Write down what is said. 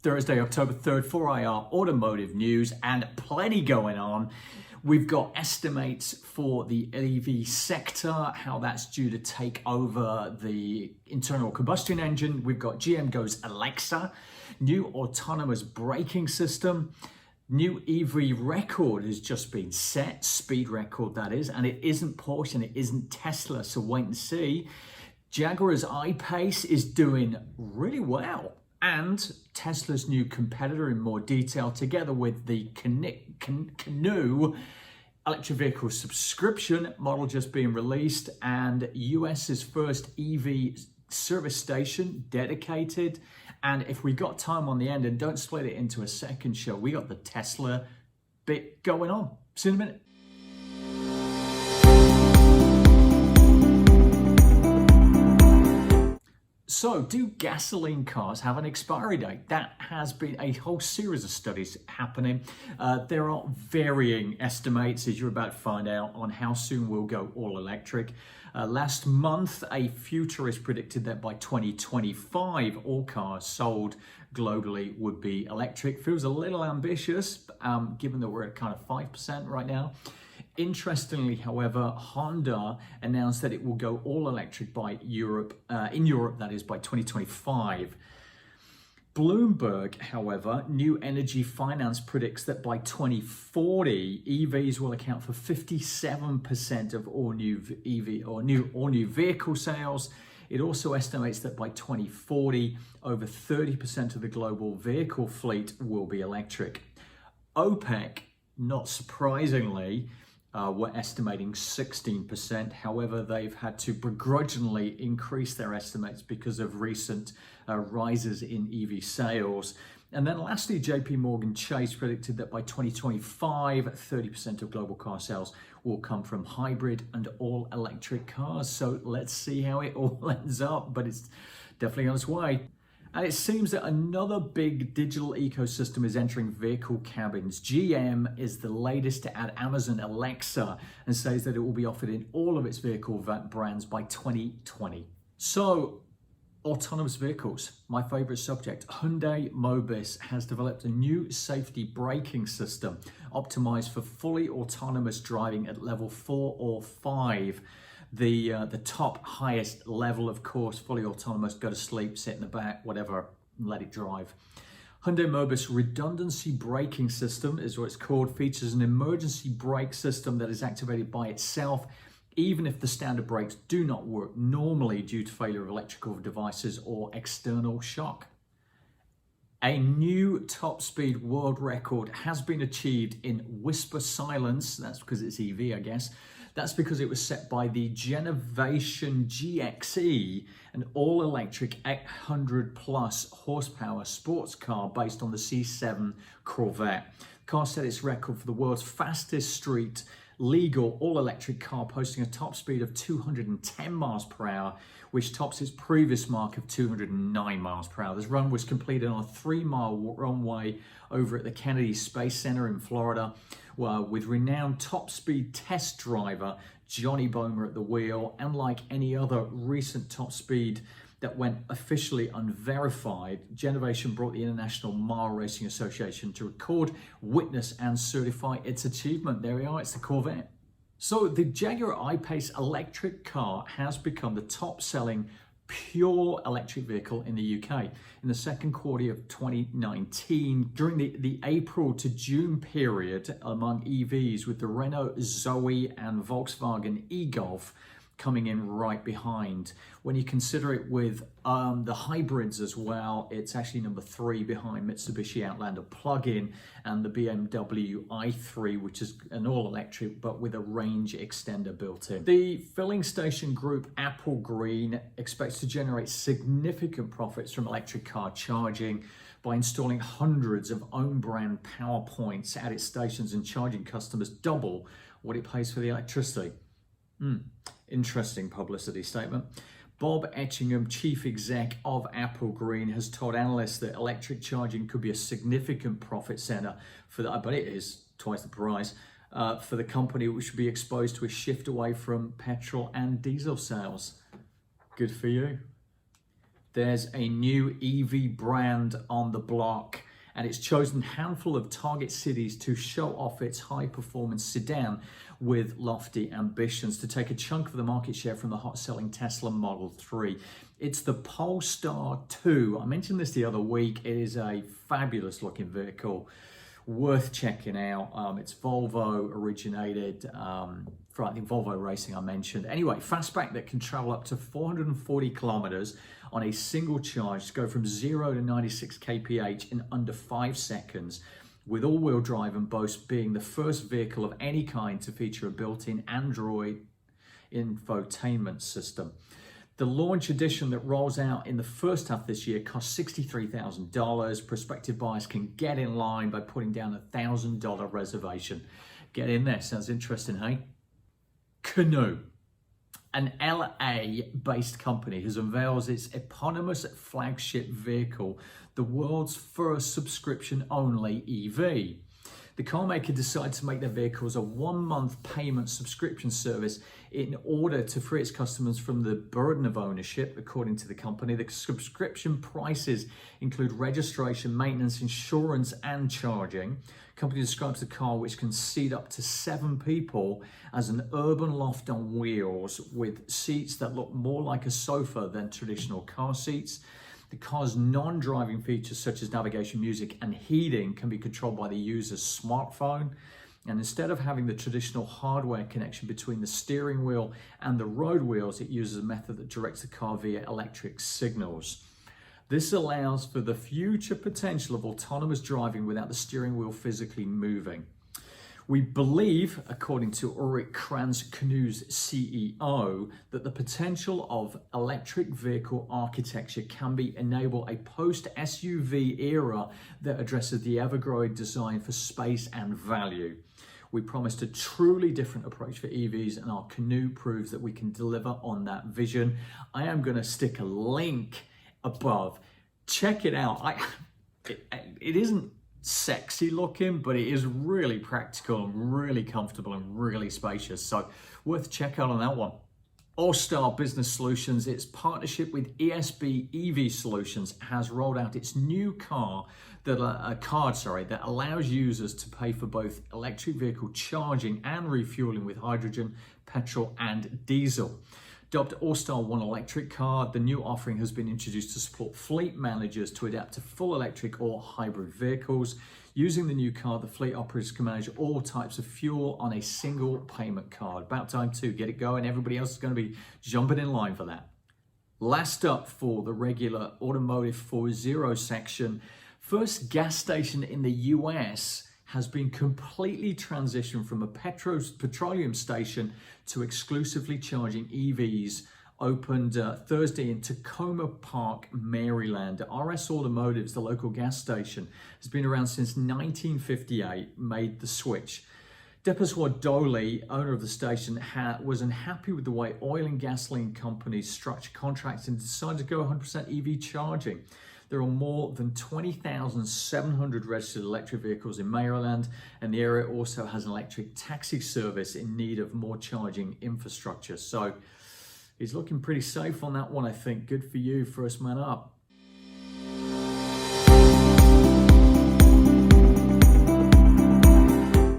Thursday, October 3rd, 4IR Automotive News, and plenty going on. We've got estimates for the EV sector, how that's due to take over the internal combustion engine. We've got GM goes Alexa, new autonomous braking system, new EV record has just been set, speed record that is, and it isn't Porsche and it isn't Tesla, so wait and see. Jaguar's I-Pace is doing really well. And Tesla's new competitor in more detail, together with the Canoe electric vehicle subscription model just being released, and US's first EV service station dedicated. And if we got time on the end, and don't split it into a second show, we got the Tesla bit going on. See you in a minute. So, do gasoline cars have an expiry date? That has been a whole series of studies happening. There are varying estimates, as you're about to find out, on how soon we'll go all electric. Last month, a futurist predicted that by 2025, all cars sold globally would be electric. Feels a little ambitious, given that we're at kind of 5% right now. Interestingly, however, Honda announced that it will go all electric by Europe, in Europe, that is, by 2025. Bloomberg, however, New Energy Finance predicts that by 2040, EVs will account for 57% of all new vehicle sales. It also estimates that by 2040, over 30% of the global vehicle fleet will be electric. OPEC, not surprisingly, we're estimating 16%. However, they've had to begrudgingly increase their estimates because of recent rises in EV sales. And then lastly, JP Morgan Chase predicted that by 2025, 30% of global car sales will come from hybrid and all electric cars. So let's see how it all ends up, but it's definitely on its way. And it seems that another big digital ecosystem is entering vehicle cabins. GM is the latest to add Amazon Alexa and says that it will be offered in all of its vehicle brands by 2020. So, autonomous vehicles, my favorite subject. Hyundai Mobis has developed a new safety braking system optimized for fully autonomous driving at level 4 or 5. The top highest level, of course, fully autonomous, go to sleep, sit in the back, whatever, let it drive. Hyundai Mobis redundancy braking system is what it's called, features an emergency brake system that is activated by itself, even if the standard brakes do not work normally due to failure of electrical devices or external shock. A new top speed world record has been achieved in whisper silence. That's because it's EV, I guess. That's because it was set by the Genovation GXE, an all-electric 800 plus horsepower sports car based on the C7 Corvette. The car set its record for the world's fastest street legal all-electric car, posting a top speed of 210 miles per hour, which tops its previous mark of 209 miles per hour. This run was completed on a 3-mile runway over at the Kennedy Space Center in Florida, with renowned top speed test driver Johnny Bomer at the wheel. Unlike any other recent top speed that went officially unverified, Genovation brought the International Mile Racing Association to record, witness, and certify its achievement. There we are, it's the Corvette. So the Jaguar I-Pace electric car has become the top-selling pure electric vehicle in the UK. In the second quarter of 2019, during the April to June period among EVs, with the Renault Zoe and Volkswagen e-Golf coming in right behind. When you consider it with the hybrids as well, it's actually number 3 behind Mitsubishi Outlander plug-in and the BMW i3, which is an all-electric but with a range extender built in. The filling station group Apple Green expects to generate significant profits from electric car charging by installing hundreds of own brand power points at its stations and charging customers double what it pays for the electricity. Interesting publicity statement. Bob Etchingham, chief exec of Apple Green, has told analysts that electric charging could be a significant profit center for the, but it is twice the price, for the company, which should be exposed to a shift away from petrol and diesel sales. Good for you. There's a new EV brand on the block, and it's chosen a handful of target cities to show off its high-performance sedan with lofty ambitions to take a chunk of the market share from the hot-selling Tesla Model 3. It's the Polestar 2. I mentioned this the other week. It is a fabulous-looking vehicle, worth checking out. It's Volvo originated, for I think Volvo Racing I mentioned. Anyway, fastback that can travel up to 440 kilometers on a single charge to go from 0 to 96 kph in under 5 seconds, with all-wheel drive, and boasts being the first vehicle of any kind to feature a built-in Android infotainment system. The launch edition that rolls out in the first half this year costs $63,000. Prospective buyers can get in line by putting down a $1,000 reservation. Get in there, sounds interesting, hey? Canoe, an LA-based company, has unveiled its eponymous flagship vehicle, the world's first subscription-only EV. The car maker decided to make their vehicles a 1-month payment subscription service in order to free its customers from the burden of ownership, according to the company. The subscription prices include registration, maintenance, insurance, and charging. The company describes the car, which can seat up to 7 people, as an urban loft on wheels with seats that look more like a sofa than traditional car seats. The car's non-driving features such as navigation, music, and heating can be controlled by the user's smartphone. And instead of having the traditional hardware connection between the steering wheel and the road wheels, it uses a method that directs the car via electric signals. This allows for the future potential of autonomous driving without the steering wheel physically moving. We believe, according to Ulrich Kranz, Canoe's CEO, that the potential of electric vehicle architecture can enable a post-SUV era that addresses the ever-growing design for space and value. We promised a truly different approach for EVs, and our Canoe proves that we can deliver on that vision. I am going to stick a link above. Check it out. It isn't sexy looking, but it is really practical and really comfortable and really spacious, so worth check out on that one. All-Star Business Solutions, its partnership with ESB EV Solutions, has rolled out its new card that allows users to pay for both electric vehicle charging and refueling with hydrogen, petrol, and diesel. Dubbed All-Star One Electric Card, the new offering has been introduced to support fleet managers to adapt to full electric or hybrid vehicles. Using the new card, the fleet operators can manage all types of fuel on a single payment card. About time to get it going. Everybody else is going to be jumping in line for that. Last up for the regular Automotive 4.0 section, first gas station in the US has been completely transitioned from a petroleum station to exclusively charging EVs, opened Thursday in Tacoma Park, Maryland. RS Automotive, the local gas station, has been around since 1958, made the switch. Depaswar Doli, owner of the station, was unhappy with the way oil and gasoline companies structure contracts and decided to go 100% EV charging. There are more than 20,700 registered electric vehicles in Maryland, and the area also has an electric taxi service in need of more charging infrastructure. So he's looking pretty safe on that one, I think. Good for you, first man up.